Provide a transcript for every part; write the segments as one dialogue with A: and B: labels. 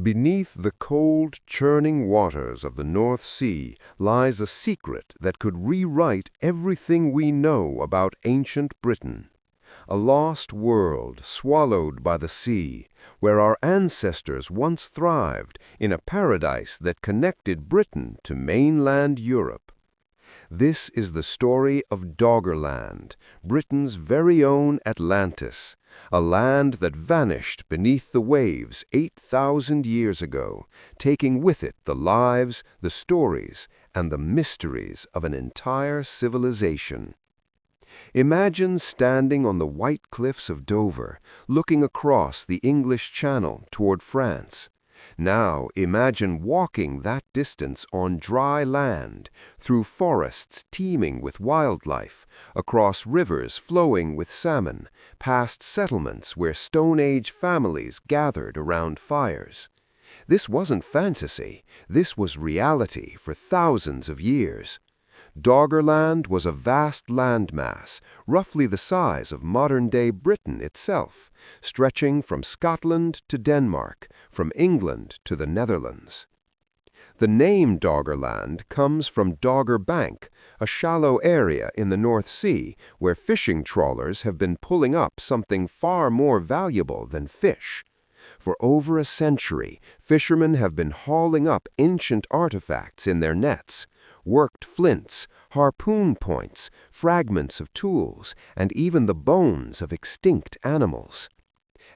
A: Beneath the cold, churning waters of the North Sea lies a secret that could rewrite everything we know about ancient Britain. A lost world swallowed by the sea, where our ancestors once thrived in a paradise that connected Britain to mainland Europe. This is the story of Doggerland, Britain's very own Atlantis, a land that vanished beneath the waves 8,000 years ago, taking with it the lives, the stories, and the mysteries of an entire civilization. Imagine standing on the white cliffs of Dover, looking across the English Channel toward France. Now imagine walking that distance on dry land, through forests teeming with wildlife, across rivers flowing with salmon, past settlements where Stone Age families gathered around fires. This wasn't fantasy, this was reality for thousands of years. Doggerland was a vast landmass, roughly the size of modern-day Britain itself, stretching from Scotland to Denmark, from England to the Netherlands. The name Doggerland comes from Dogger Bank, a shallow area in the North Sea where fishing trawlers have been pulling up something far more valuable than fish. For over a century, fishermen have been hauling up ancient artifacts in their nets, worked flints, harpoon points, fragments of tools, and even the bones of extinct animals.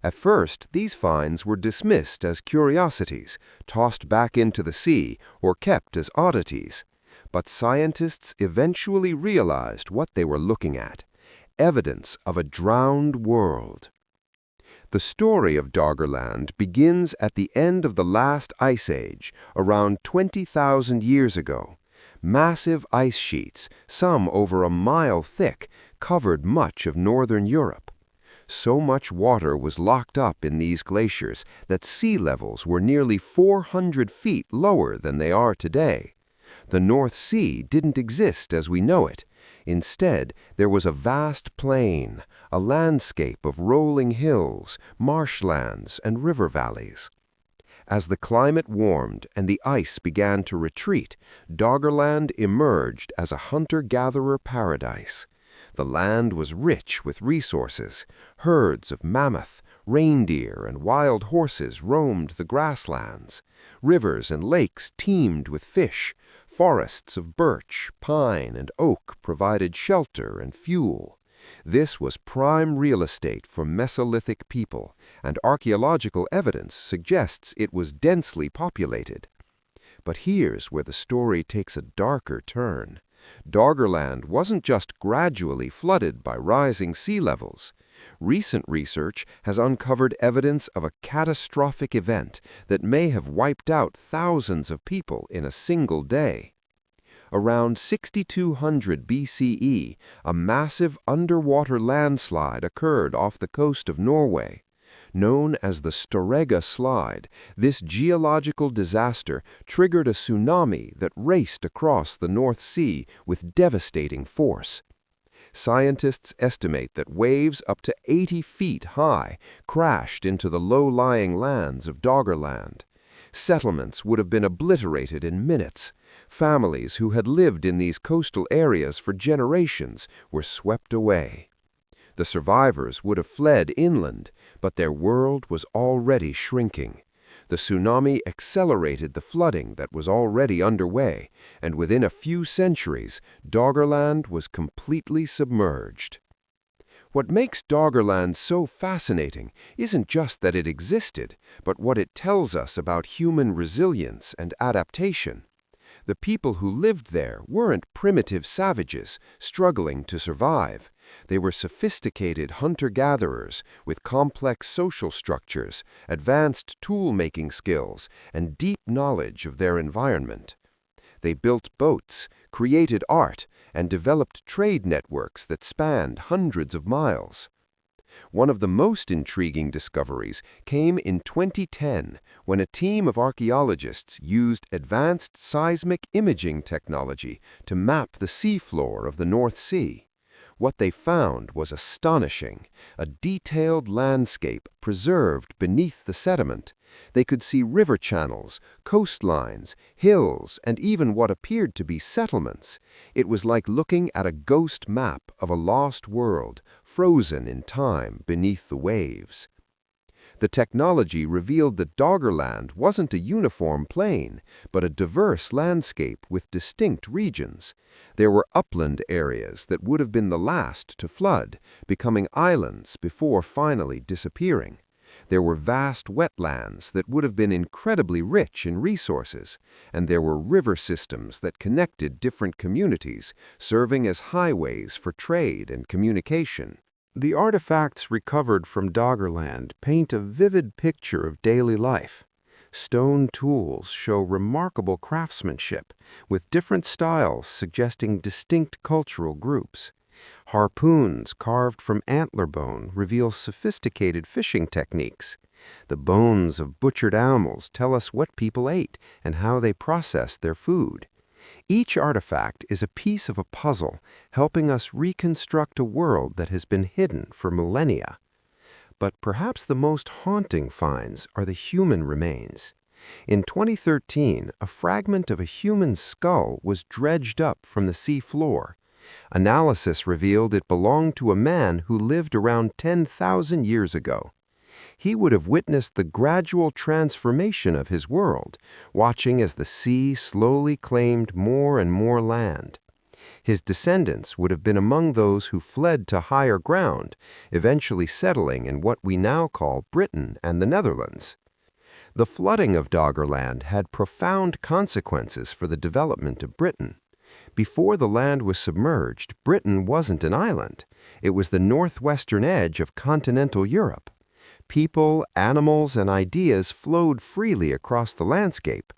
A: At first, these finds were dismissed as curiosities, tossed back into the sea, or kept as oddities. But scientists eventually realized what they were looking at: evidence of a drowned world. The story of Doggerland begins at the end of the last ice age, around 20,000 years ago. Massive ice sheets, some over a mile thick, covered much of northern Europe. So much water was locked up in these glaciers that sea levels were nearly 400 feet lower than they are today. The North Sea didn't exist as we know it. Instead, there was a vast plain, a landscape of rolling hills, marshlands, and river valleys. As the climate warmed and the ice began to retreat, Doggerland emerged as a hunter-gatherer paradise. The land was rich with resources. Herds of mammoth, reindeer, and wild horses roamed the grasslands. Rivers and lakes teemed with fish. Forests of birch, pine, and oak provided shelter and fuel. This was prime real estate for Mesolithic people, and archaeological evidence suggests it was densely populated. But here's where the story takes a darker turn. Doggerland wasn't just gradually flooded by rising sea levels. Recent research has uncovered evidence of a catastrophic event that may have wiped out thousands of people in a single day. Around 6200 BCE, a massive underwater landslide occurred off the coast of Norway. Known as the Storegga Slide, this geological disaster triggered a tsunami that raced across the North Sea with devastating force. Scientists estimate that waves up to 80 feet high crashed into the low-lying lands of Doggerland. Settlements would have been obliterated in minutes. Families who had lived in these coastal areas for generations were swept away. The survivors would have fled inland, but their world was already shrinking. The tsunami accelerated the flooding that was already underway, and within a few centuries, Doggerland was completely submerged. What makes Doggerland so fascinating isn't just that it existed, but what it tells us about human resilience and adaptation. The people who lived there weren't primitive savages struggling to survive. They were sophisticated hunter-gatherers with complex social structures, advanced tool-making skills, and deep knowledge of their environment. They built boats, created art, and developed trade networks that spanned hundreds of miles. One of the most intriguing discoveries came in 2010 when a team of archaeologists used advanced seismic imaging technology to map the seafloor of the North Sea. What they found was astonishing, a detailed landscape preserved beneath the sediment. They could see river channels, coastlines, hills, and even what appeared to be settlements. It was like looking at a ghost map of a lost world, frozen in time beneath the waves. The technology revealed that Doggerland wasn't a uniform plain, but a diverse landscape with distinct regions. There were upland areas that would have been the last to flood, becoming islands before finally disappearing. There were vast wetlands that would have been incredibly rich in resources, and there were river systems that connected different communities, serving as highways for trade and communication. The artifacts recovered from Doggerland paint a vivid picture of daily life. Stone tools show remarkable craftsmanship, with different styles suggesting distinct cultural groups. Harpoons carved from antler bone reveal sophisticated fishing techniques. The bones of butchered animals tell us what people ate and how they processed their food. Each artifact is a piece of a puzzle, helping us reconstruct a world that has been hidden for millennia. But perhaps the most haunting finds are the human remains. In 2013, a fragment of a human skull was dredged up from the sea floor. Analysis revealed it belonged to a man who lived around 10,000 years ago. He would have witnessed the gradual transformation of his world, watching as the sea slowly claimed more and more land. His descendants would have been among those who fled to higher ground, eventually settling in what we now call Britain and the Netherlands. The flooding of Doggerland had profound consequences for the development of Britain. Before the land was submerged, Britain wasn't an island. It was the northwestern edge of continental Europe. People, animals, and ideas flowed freely across the landscape.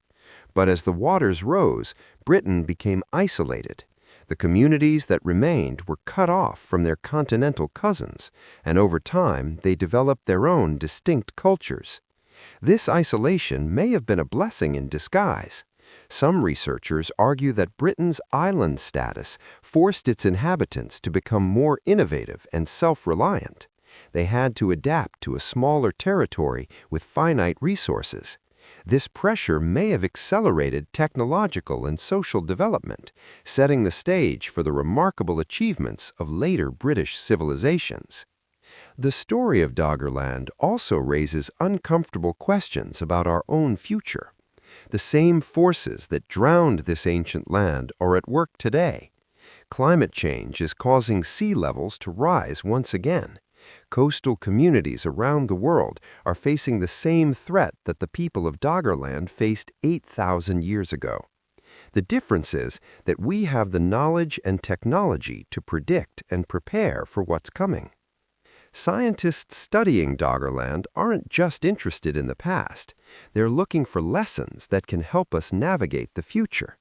A: But as the waters rose, Britain became isolated. The communities that remained were cut off from their continental cousins, and over time they developed their own distinct cultures. This isolation may have been a blessing in disguise. Some researchers argue that Britain's island status forced its inhabitants to become more innovative and self-reliant. They had to adapt to a smaller territory with finite resources. This pressure may have accelerated technological and social development, setting the stage for the remarkable achievements of later British civilizations. The story of Doggerland also raises uncomfortable questions about our own future. The same forces that drowned this ancient land are at work today. Climate change is causing sea levels to rise once again. Coastal communities around the world are facing the same threat that the people of Doggerland faced 8,000 years ago. The difference is that we have the knowledge and technology to predict and prepare for what's coming. Scientists studying Doggerland aren't just interested in the past. They're looking for lessons that can help us navigate the future.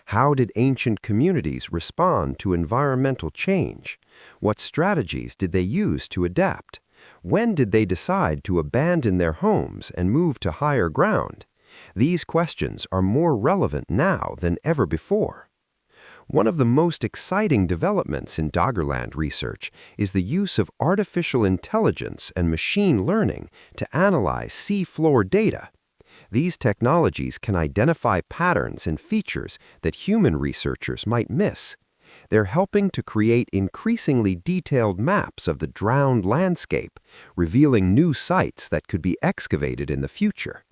A: How did ancient communities respond to environmental change? What strategies did they use to adapt? When did they decide to abandon their homes and move to higher ground? These questions are more relevant now than ever before. One of the most exciting developments in Doggerland research is the use of artificial intelligence and machine learning to analyze seafloor data. These technologies can identify patterns and features that human researchers might miss. They're helping to create increasingly detailed maps of the drowned landscape, revealing new sites that could be excavated in the future.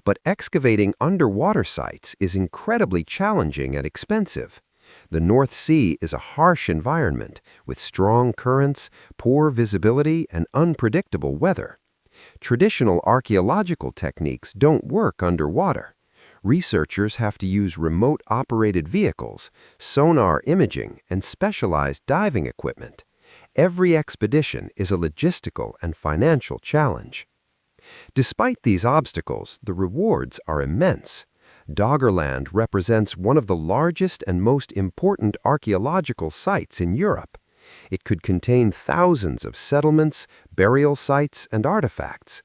A: But excavating underwater sites is incredibly challenging and expensive. The North Sea is a harsh environment with strong currents, poor visibility, and unpredictable weather. Traditional archaeological techniques don't work underwater. Researchers have to use remote-operated vehicles, sonar imaging, and specialized diving equipment. Every expedition is a logistical and financial challenge. Despite these obstacles, the rewards are immense. Doggerland represents one of the largest and most important archaeological sites in Europe. It could contain thousands of settlements, burial sites, and artifacts.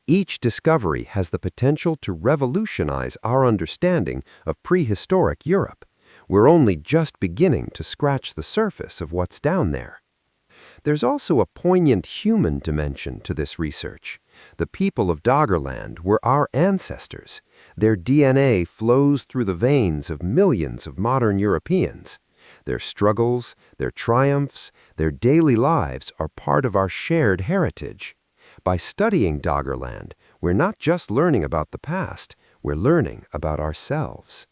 A: Each discovery has the potential to revolutionize our understanding of prehistoric Europe. We're only just beginning to scratch the surface of what's down there. There's also a poignant human dimension to this research. The people of Doggerland were our ancestors. Their DNA flows through the veins of millions of modern Europeans. Their struggles, their triumphs, their daily lives are part of our shared heritage. By studying Doggerland, we're not just learning about the past, we're learning about ourselves.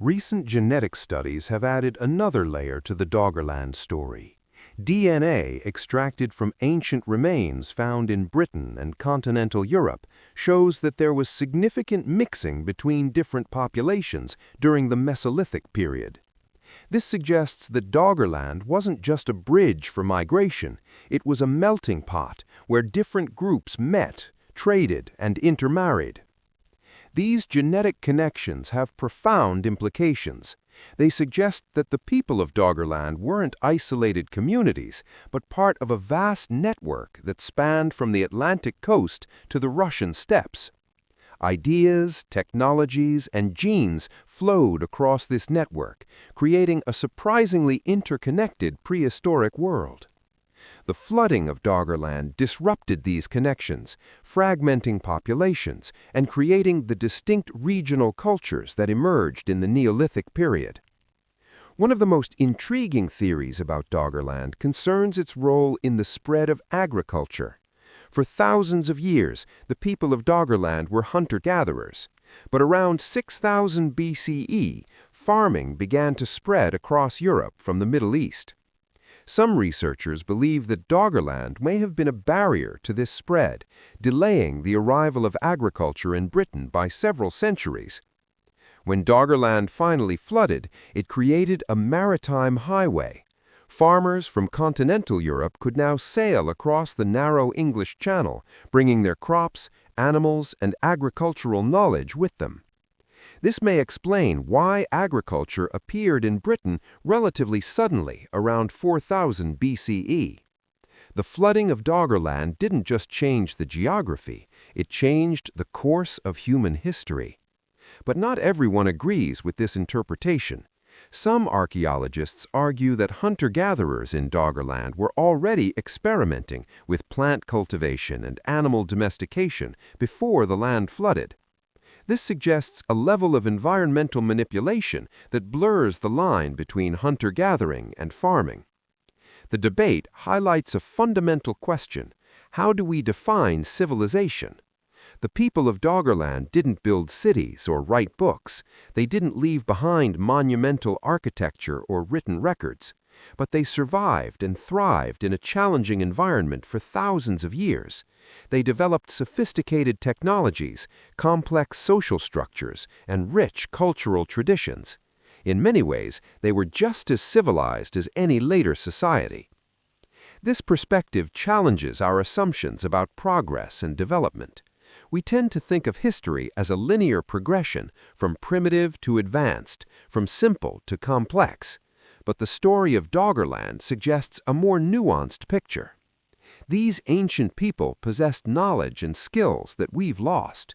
B: Recent genetic studies have added another layer to the Doggerland story. DNA extracted from ancient remains found in Britain and continental Europe shows that there was significant mixing between different populations during the Mesolithic period. This suggests that Doggerland wasn't just a bridge for migration, it was a melting pot where different groups met, traded, and intermarried. These genetic connections have profound implications. They suggest that the people of Doggerland weren't isolated communities, but part of a vast network that spanned from the Atlantic coast to the Russian steppes. Ideas, technologies, and genes flowed across this network, creating a surprisingly interconnected prehistoric world. The flooding of Doggerland disrupted these connections, fragmenting populations and creating the distinct regional cultures that emerged in the Neolithic period. One of the most intriguing theories about Doggerland concerns its role in the spread of agriculture. For thousands of years, the people of Doggerland were hunter-gatherers. But around 6000 BCE, farming began to spread across Europe from the Middle East. Some researchers believe that Doggerland may have been a barrier to this spread, delaying the arrival of agriculture in Britain by several centuries. When Doggerland finally flooded, it created a maritime highway. Farmers from continental Europe could now sail across the narrow English Channel, bringing their crops, animals, and agricultural knowledge with them. This may explain why agriculture appeared in Britain relatively suddenly around 4000 BCE. The flooding of Doggerland didn't just change the geography, it changed the course of human history. But not everyone agrees with this interpretation. Some archaeologists argue that hunter-gatherers in Doggerland were already experimenting with plant cultivation and animal domestication before the land flooded. This suggests a level of environmental manipulation that blurs the line between hunter-gathering and farming. The debate highlights a fundamental question: how do we define civilization? The people of Doggerland didn't build cities or write books. They didn't leave behind monumental architecture or written records. But they survived and thrived in a challenging environment for thousands of years. They developed sophisticated technologies, complex social structures, and rich cultural traditions. In many ways, they were just as civilized as any later society. This perspective challenges our assumptions about progress and development. We tend to think of history as a linear progression from primitive to advanced, from simple to complex. But the story of Doggerland suggests a more nuanced picture. These ancient people possessed knowledge and skills that we've lost.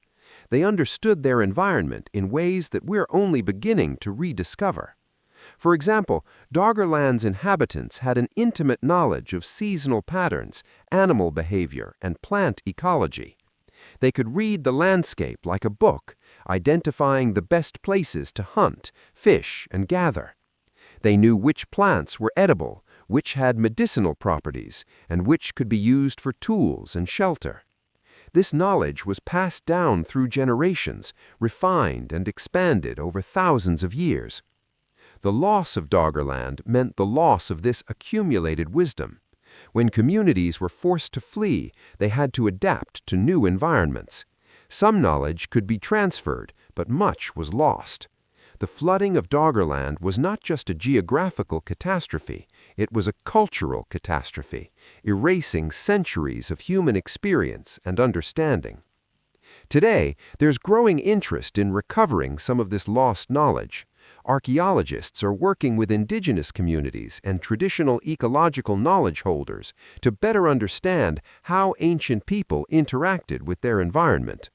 B: They understood their environment in ways that we're only beginning to rediscover. For example, Doggerland's inhabitants had an intimate knowledge of seasonal patterns, animal behavior, and plant ecology. They could read the landscape like a book, identifying the best places to hunt, fish, and gather. They knew which plants were edible, which had medicinal properties, and which could be used for tools and shelter. This knowledge was passed down through generations, refined and expanded over thousands of years. The loss of Doggerland meant the loss of this accumulated wisdom. When communities were forced to flee, they had to adapt to new environments. Some knowledge could be transferred, but much was lost. The flooding of Doggerland was not just a geographical catastrophe, it was a cultural catastrophe, erasing centuries of human experience and understanding. Today, there's growing interest in recovering some of this lost knowledge. Archaeologists are working with indigenous communities and traditional ecological knowledge holders to better understand how ancient people interacted with their environment.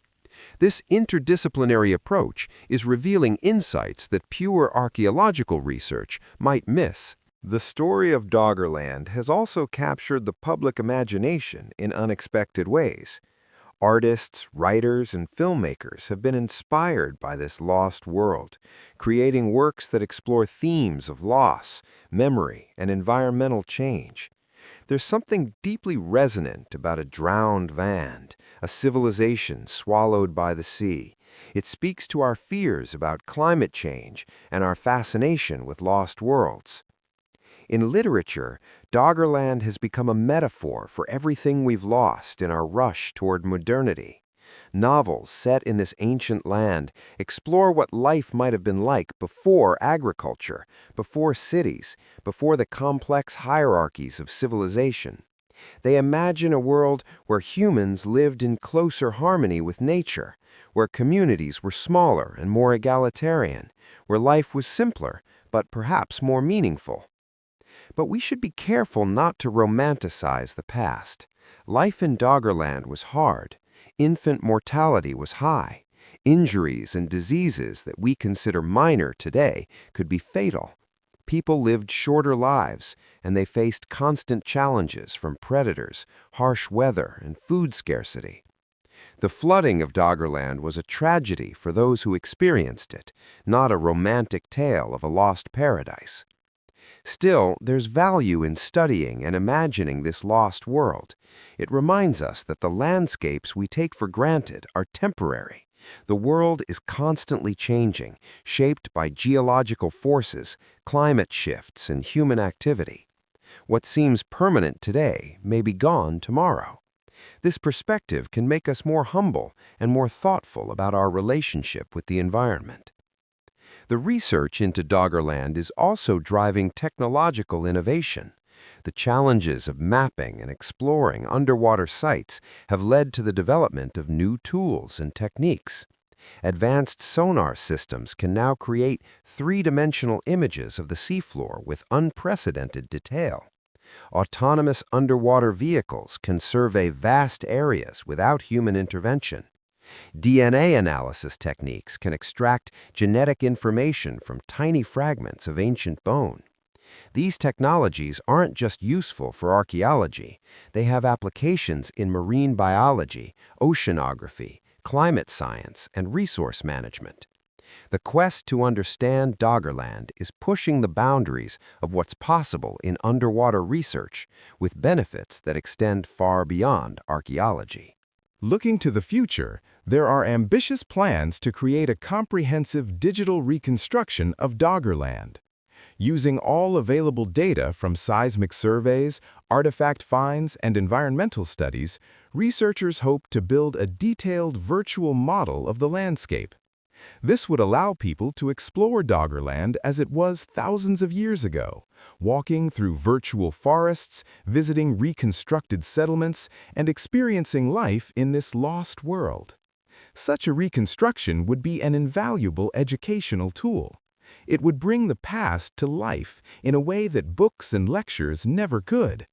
B: This interdisciplinary approach is revealing insights that pure archaeological research might miss.
A: The story of Doggerland has also captured the public imagination in unexpected ways. Artists, writers, and filmmakers have been inspired by this lost world, creating works that explore themes of loss, memory, and environmental change. There's something deeply resonant about a drowned land, a civilization swallowed by the sea. It speaks to our fears about climate change and our fascination with lost worlds. In literature, Doggerland has become a metaphor for everything we've lost in our rush toward modernity. Novels set in this ancient land explore what life might have been like before agriculture, before cities, before the complex hierarchies of civilization. They imagine a world where humans lived in closer harmony with nature, where communities were smaller and more egalitarian, where life was simpler, but perhaps more meaningful. But we should be careful not to romanticize the past. Life in Doggerland was hard. Infant mortality was high. Injuries and diseases that we consider minor today could be fatal. People lived shorter lives, and they faced constant challenges from predators, harsh weather, and food scarcity. The flooding of Doggerland was a tragedy for those who experienced it, not a romantic tale of a lost paradise. Still, there's value in studying and imagining this lost world. It reminds us that the landscapes we take for granted are temporary. The world is constantly changing, shaped by geological forces, climate shifts, and human activity. What seems permanent today may be gone tomorrow. This perspective can make us more humble and more thoughtful about our relationship with the environment. The research into Doggerland is also driving technological innovation. The challenges of mapping and exploring underwater sites have led to the development of new tools and techniques. Advanced sonar systems can now create three-dimensional images of the seafloor with unprecedented detail. Autonomous underwater vehicles can survey vast areas without human intervention. DNA analysis techniques can extract genetic information from tiny fragments of ancient bone. These technologies aren't just useful for archaeology. They have applications in marine biology, oceanography, climate science, and resource management. The quest to understand Doggerland is pushing the boundaries of what's possible in underwater research, with benefits that extend far beyond archaeology.
B: Looking to the future, there are ambitious plans to create a comprehensive digital reconstruction of Doggerland. Using all available data from seismic surveys, artifact finds, and environmental studies, researchers hope to build a detailed virtual model of the landscape. This would allow people to explore Doggerland as it was thousands of years ago, walking through virtual forests, visiting reconstructed settlements, and experiencing life in this lost world. Such a reconstruction would be an invaluable educational tool. It would bring the past to life in a way that books and lectures never could.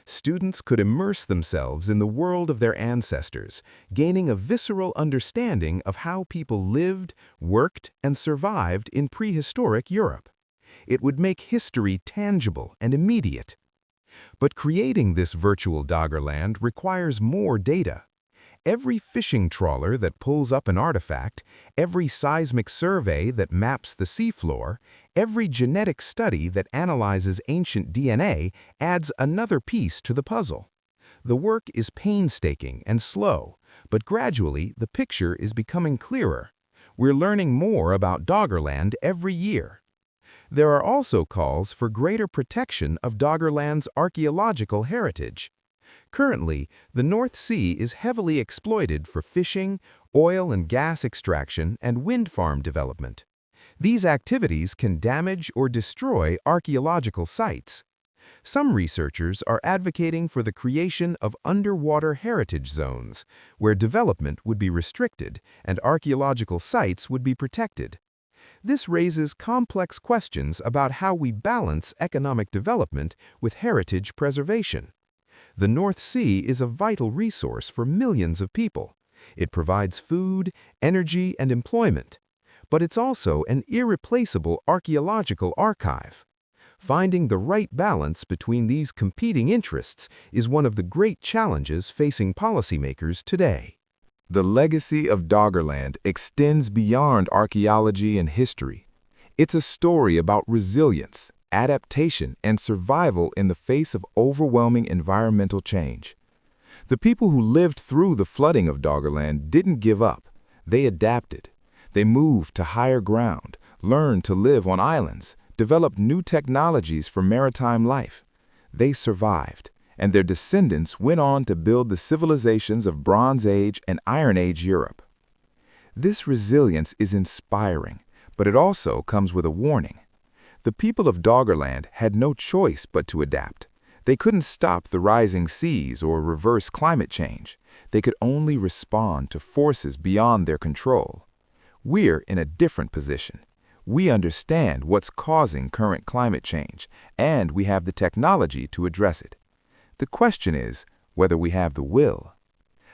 B: Students could immerse themselves in the world of their ancestors, gaining a visceral understanding of how people lived, worked, and survived in prehistoric Europe. It would make history tangible and immediate. But creating this virtual Doggerland requires more data. Every fishing trawler that pulls up an artifact, every seismic survey that maps the seafloor, every genetic study that analyzes ancient DNA adds another piece to the puzzle. The work is painstaking and slow, but gradually the picture is becoming clearer. We're learning more about Doggerland every year. There are also calls for greater protection of Doggerland's archaeological heritage. Currently, the North Sea is heavily exploited for fishing, oil and gas extraction, and wind farm development. These activities can damage or destroy archaeological sites. Some researchers are advocating for the creation of underwater heritage zones, where development would be restricted and archaeological sites would be protected. This raises complex questions about how we balance economic development with heritage preservation. The North Sea is a vital resource for millions of people. It provides food, energy, and employment. But it's also an irreplaceable archaeological archive. Finding the right balance between these competing interests is one of the great challenges facing policymakers today.
C: The legacy of Doggerland extends beyond archaeology and history. It's a story about resilience, adaptation, and survival in the face of overwhelming environmental change. The people who lived through the flooding of Doggerland didn't give up. They adapted. They moved to higher ground, learned to live on islands, developed new technologies for maritime life. They survived, and their descendants went on to build the civilizations of Bronze Age and Iron Age Europe. This resilience is inspiring, but it also comes with a warning. The people of Doggerland had no choice but to adapt. They couldn't stop the rising seas or reverse climate change. They could only respond to forces beyond their control. We're in a different position. We understand what's causing current climate change, and we have the technology to address it. The question is whether we have the will.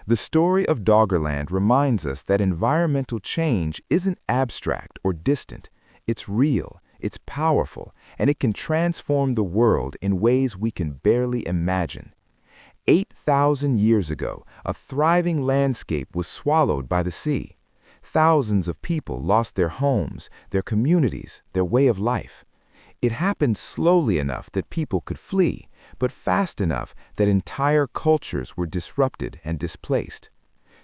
C: The story of Doggerland reminds us that environmental change isn't abstract or distant. It's real, it's powerful, and it can transform the world in ways we can barely imagine. 8,000 years ago, a thriving landscape was swallowed by the sea. Thousands of people lost their homes, their communities, their way of life. It happened slowly enough that people could flee, but fast enough that entire cultures were disrupted and displaced.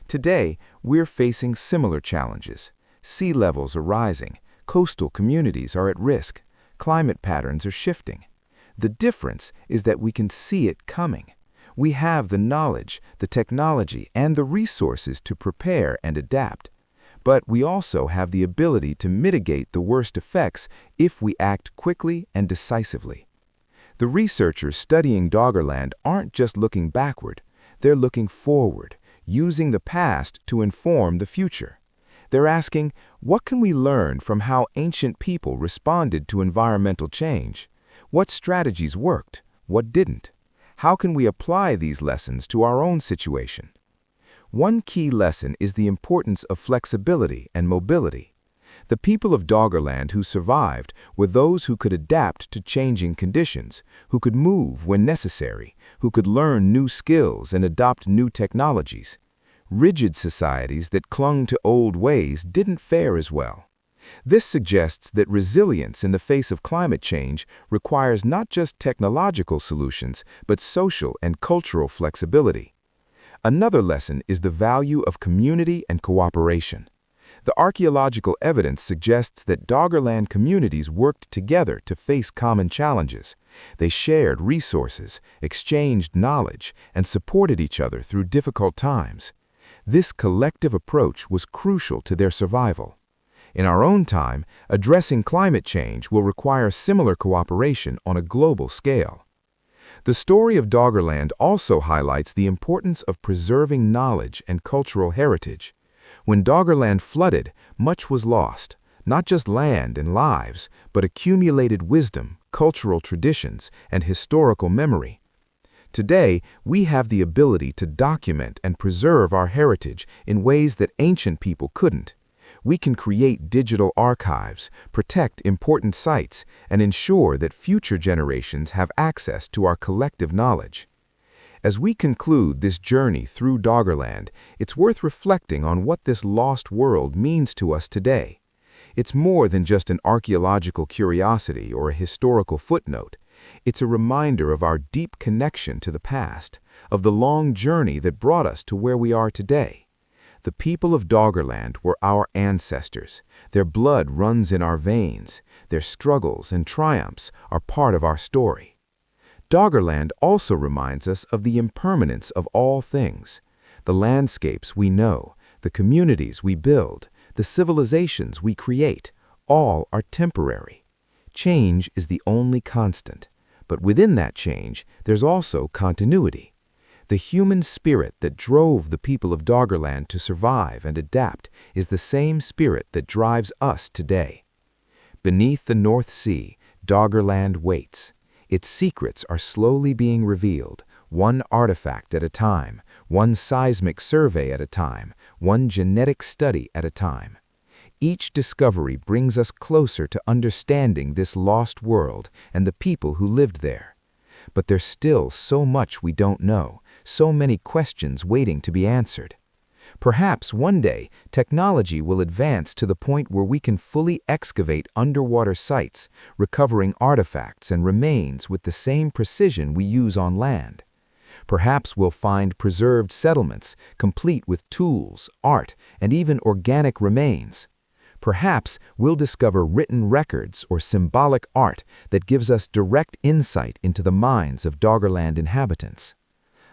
C: Today, we're facing similar challenges. Sea levels are rising, coastal communities are at risk, climate patterns are shifting. The difference is that we can see it coming. We have the knowledge, the technology, and the resources to prepare and adapt. But we also have the ability to mitigate the worst effects if we act quickly and decisively. The researchers studying Doggerland aren't just looking backward, they're looking forward, using the past to inform the future. They're asking, what can we learn from how ancient people responded to environmental change? What strategies worked? What didn't? How can we apply these lessons to our own situation? One key lesson is the importance of flexibility and mobility. The people of Doggerland who survived were those who could adapt to changing conditions, who could move when necessary, who could learn new skills and adopt new technologies. Rigid societies that clung to old ways didn't fare as well. This suggests that resilience in the face of climate change requires not just technological solutions, but social and cultural flexibility. Another lesson is the value of community and cooperation. The archaeological evidence suggests that Doggerland communities worked together to face common challenges. They shared resources, exchanged knowledge, and supported each other through difficult times. This collective approach was crucial to their survival. In our own time, addressing climate change will require similar cooperation on a global scale. The story of Doggerland also highlights the importance of preserving knowledge and cultural heritage. When Doggerland flooded, much was lost, not just land and lives, but accumulated wisdom, cultural traditions, and historical memory. Today, we have the ability to document and preserve our heritage in ways that ancient people couldn't. We can create digital archives, protect important sites, and ensure that future generations have access to our collective knowledge. As we conclude this journey through Doggerland, it's worth reflecting on what this lost world means to us today. It's more than just an archaeological curiosity or a historical footnote. It's a reminder of our deep connection to the past, of the long journey that brought us to where we are today. The people of Doggerland were our ancestors. Their blood runs in our veins. Their struggles and triumphs are part of our story. Doggerland also reminds us of the impermanence of all things. The landscapes we know, the communities we build, the civilizations we create, all are temporary. Change is the only constant, but within that change, there's also continuity. The human spirit that drove the people of Doggerland to survive and adapt is the same spirit that drives us today. Beneath the North Sea, Doggerland waits. Its secrets are slowly being revealed, one artifact at a time, one seismic survey at a time, one genetic study at a time. Each discovery brings us closer to understanding this lost world and the people who lived there. But there's still so much we don't know, so many questions waiting to be answered. Perhaps one day, technology will advance to the point where we can fully excavate underwater sites, recovering artifacts and remains with the same precision we use on land. Perhaps we'll find preserved settlements, complete with tools, art, and even organic remains. Perhaps we'll discover written records or symbolic art that gives us direct insight into the minds of Doggerland inhabitants.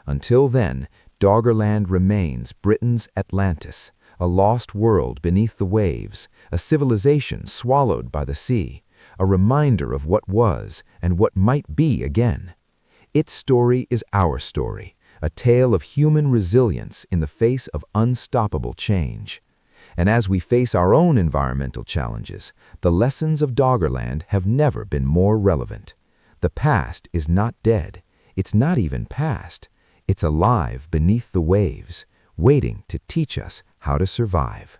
C: Until then, Doggerland remains Britain's Atlantis, a lost world beneath the waves, a civilization swallowed by the sea, a reminder of what was and what might be again. Its story is our story, a tale of human resilience in the face of unstoppable change. And as we face our own environmental challenges, the lessons of Doggerland have never been more relevant. The past is not dead. It's not even past. It's alive beneath the waves, waiting to teach us how to survive.